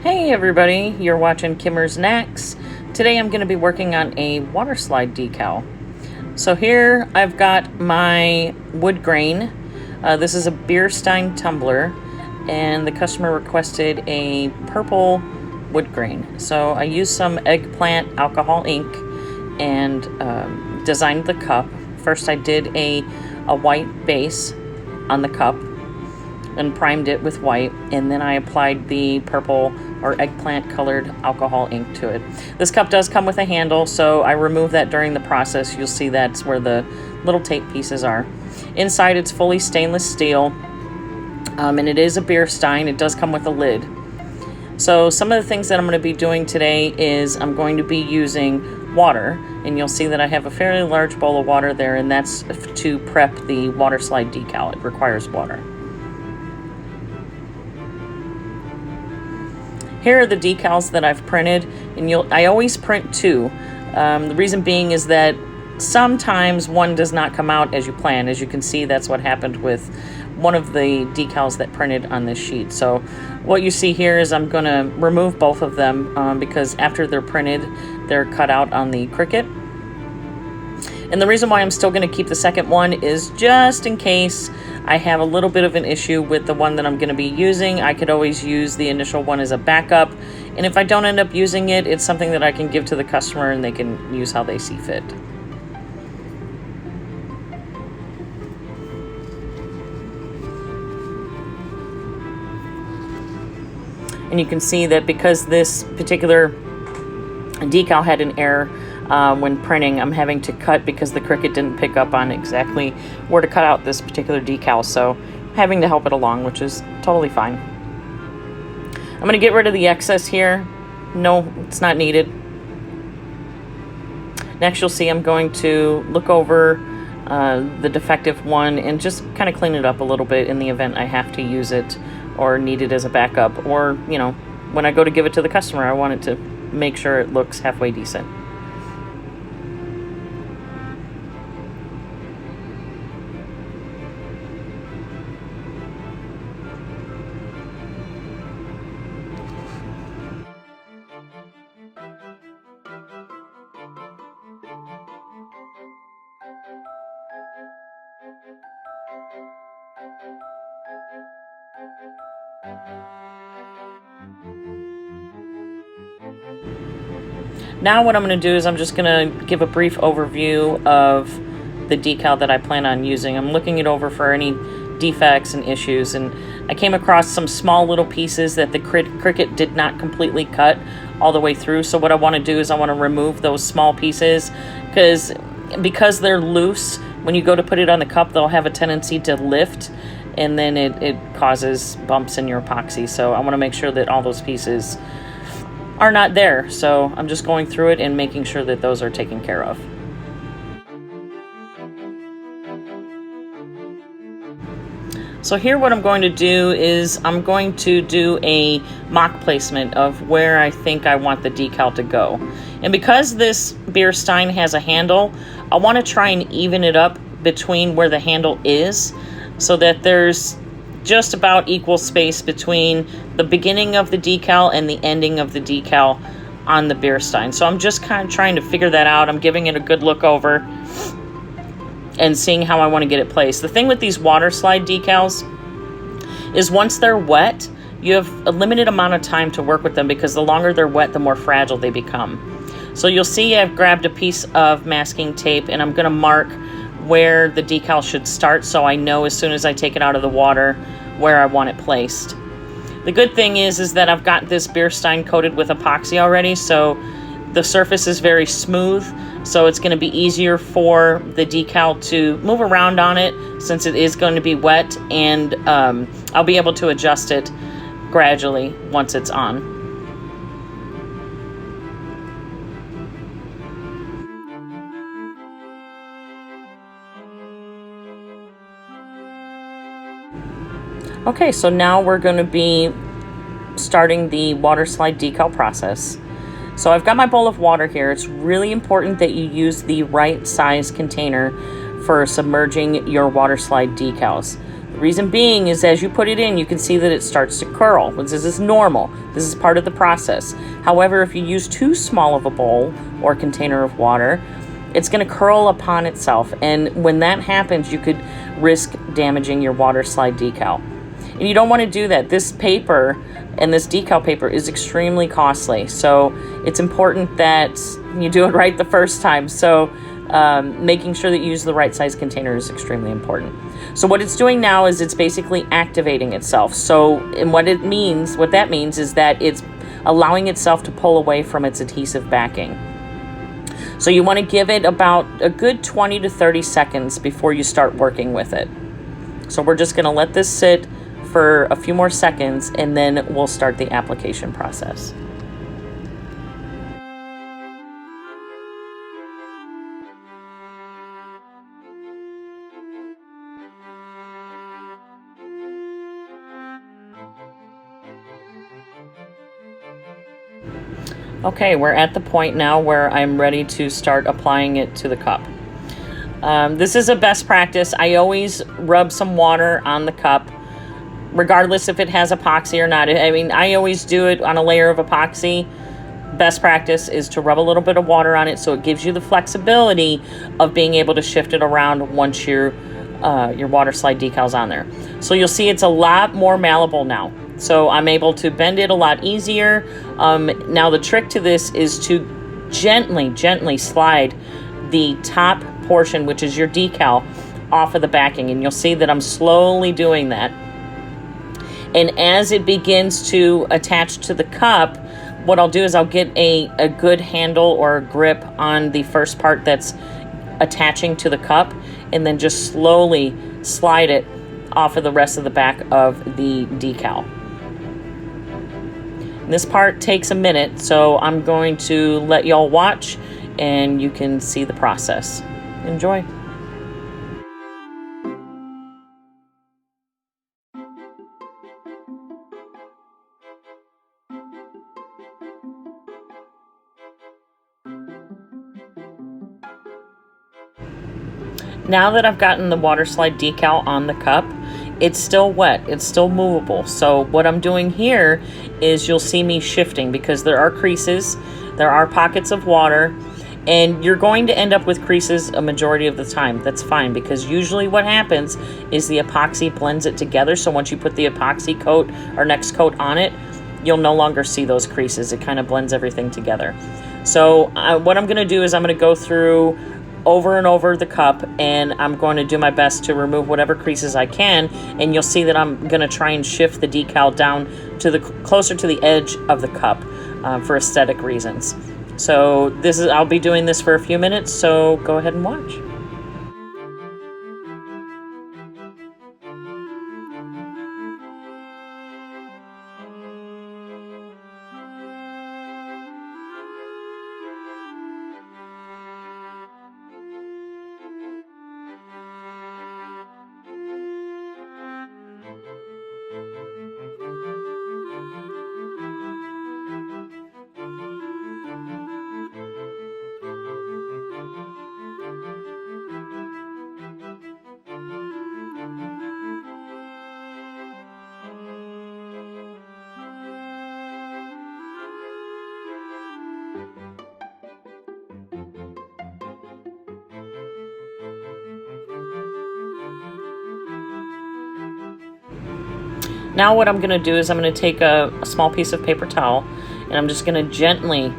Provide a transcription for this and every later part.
Hey everybody, you're watching Kimmer's Knacks. Today I'm going to be working on a water slide decal. So here I've got my wood grain. This is a beer Stein tumbler, and the customer requested a purple wood grain. So I used some eggplant alcohol ink and designed the cup. First I did a white base on the cup and primed it with white, and then I applied the purple or eggplant colored alcohol ink to it. This cup does come with a handle, so I removed that during the process. You'll see that's where the little tape pieces are. Inside it's fully stainless steel, and it is a beer stein. It does come with a lid. So some of the things that I'm going to be doing today is I'm going to be using water, and you'll see that I have a fairly large bowl of water there, and that's to prep the water slide decal. It requires water. Here are the decals that I've printed, and I always print two. The reason being is that sometimes one does not come out as you plan. As you can see, that's what happened with one of the decals that printed on this sheet. So what you see here is I'm going to remove both of them because after they're printed, they're cut out on the Cricut. And the reason why I'm still going to keep the second one is just in case I have a little bit of an issue with the one that I'm going to be using. I could always use the initial one as a backup. And if I don't end up using it, it's something that I can give to the customer and they can use how they see fit. And you can see that because this particular decal had an error when printing, I'm having to cut because the Cricut didn't pick up on exactly where to cut out this particular decal, so I'm having to help it along, which is totally fine. I'm going to get rid of the excess here. No, it's not needed. Next you'll see I'm going to look over the defective one and just kind of clean it up a little bit in the event I have to use it or need it as a backup, or you know, when I go to give it to the customer, I want it to make sure it looks halfway decent. Now what I'm going to do is I'm just going to give a brief overview of the decal that I plan on using. I'm looking it over for any defects and issues, and I came across some small little pieces that the Cricut did not completely cut all the way through. So what I want to do is I want to remove those small pieces because they're loose. When you go to put it on the cup, they'll have a tendency to lift, and then it causes bumps in your epoxy. So I want to make sure that all those pieces are not there. So I'm just going through it and making sure that those are taken care of. So here what I'm going to do is I'm going to do a mock placement of where I think I want the decal to go. And because this beer stein has a handle, I want to try and even it up between where the handle is so that there's just about equal space between the beginning of the decal and the ending of the decal on the beer stein. So I'm just kind of trying to figure that out. I'm giving it a good look over and seeing how I want to get it placed. The thing with these water slide decals is once they're wet, you have a limited amount of time to work with them because the longer they're wet, the more fragile they become. So you'll see I've grabbed a piece of masking tape and I'm going to mark where the decal should start so I know as soon as I take it out of the water where I want it placed. The good thing is that I've got this beer stein coated with epoxy already, so the surface is very smooth, so it's going to be easier for the decal to move around on it since it is going to be wet, and I'll be able to adjust it gradually once it's on. Okay, so now we're going to be starting the water slide decal process. So I've got my bowl of water here. It's really important that you use the right size container for submerging your water slide decals. The reason being is as you put it in, you can see that it starts to curl. This is normal. This is part of the process. However, if you use too small of a bowl or container of water, it's going to curl upon itself. And when that happens, you could risk damaging your water slide decal. And you don't want to do that. This paper and this decal paper is extremely costly. So it's important that you do it right the first time. So making sure that you use the right size container is extremely important. So what it's doing now is it's basically activating itself. So, and what that means is that it's allowing itself to pull away from its adhesive backing. So you want to give it about a good 20 to 30 seconds before you start working with it. So we're just going to let this sit for a few more seconds and then we'll start the application process. Okay, we're at the point now where I'm ready to start applying it to the cup. This is a best practice. I always rub some water on the cup, regardless if it has epoxy or not. I mean, I always do it on a layer of epoxy. Best practice is to rub a little bit of water on it so it gives you the flexibility of being able to shift it around once your water slide decal's on there. So you'll see it's a lot more malleable now. So I'm able to bend it a lot easier. Now the trick to this is to gently slide the top portion, which is your decal, off of the backing. And you'll see that I'm slowly doing that. And as it begins to attach to the cup, what I'll do is I'll get a good handle or a grip on the first part that's attaching to the cup and then just slowly slide it off of the rest of the back of the decal. This part takes a minute, so I'm going to let y'all watch and you can see the process. Enjoy. Now that I've gotten the water slide decal on the cup, it's still wet, it's still movable. So what I'm doing here is you'll see me shifting because there are creases, there are pockets of water, and you're going to end up with creases a majority of the time. That's fine because usually what happens is the epoxy blends it together. So once you put the epoxy coat or next coat on it, you'll no longer see those creases. It kind of blends everything together. So what I'm gonna do is I'm gonna go through over and over the cup and I'm going to do my best to remove whatever creases I can, and you'll see that I'm going to try and shift the decal down to the closer to the edge of the cup for aesthetic reasons. So I'll be doing this for a few minutes, so go ahead and watch. Now what I'm going to do is I'm going to take a small piece of paper towel and I'm just going to gently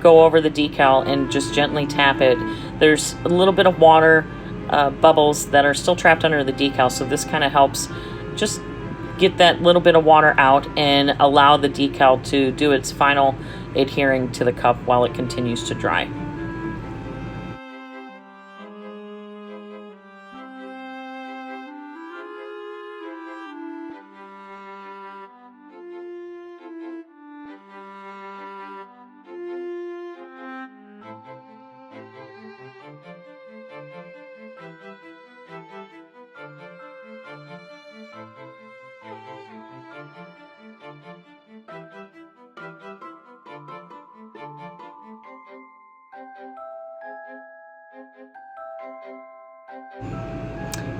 go over the decal and just gently tap it. There's a little bit of water bubbles that are still trapped under the decal, so this kind of helps just get that little bit of water out and allow the decal to do its final adhering to the cup while it continues to dry.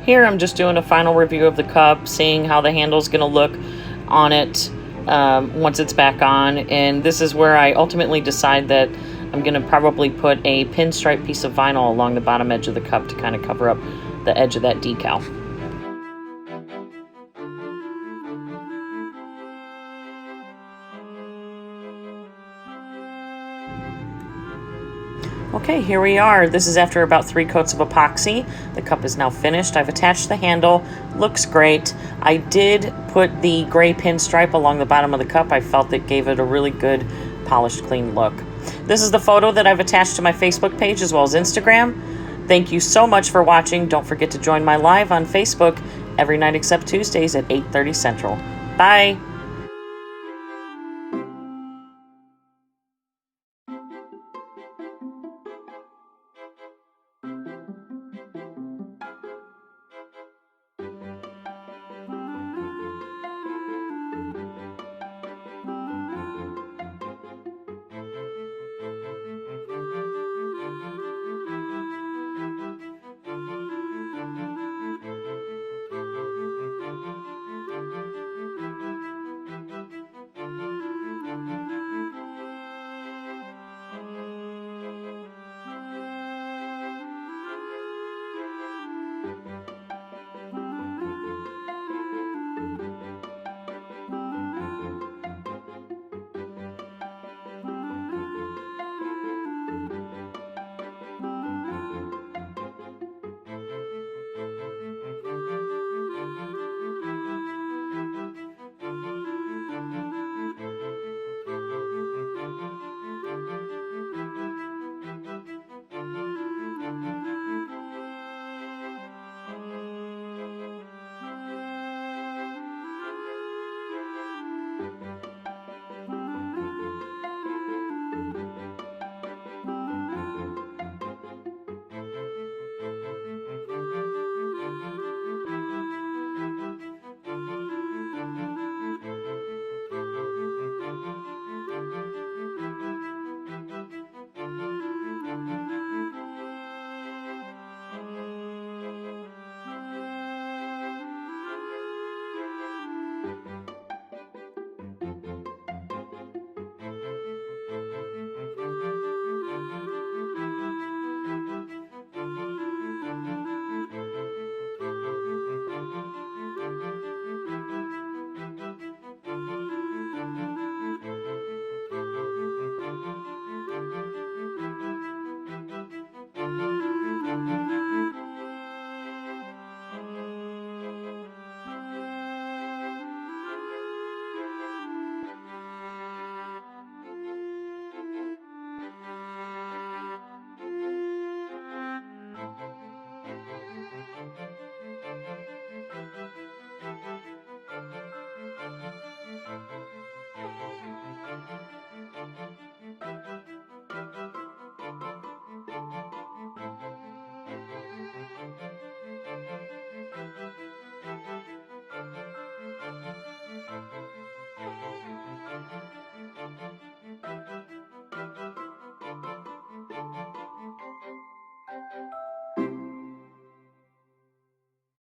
Here I'm just doing a final review of the cup, seeing how the handle's going to look on it once it's back on. And this is where I ultimately decide that I'm going to probably put a pinstripe piece of vinyl along the bottom edge of the cup to kind of cover up the edge of that decal. Okay, here we are. This is after about 3 coats of epoxy. The cup is now finished. I've attached the handle. Looks great. I did put the gray pinstripe along the bottom of the cup. I felt it gave it a really good polished, clean look. This is the photo that I've attached to my Facebook page as well as Instagram. Thank you so much for watching. Don't forget to join my live on Facebook every night except Tuesdays at 8:30 Central. Bye!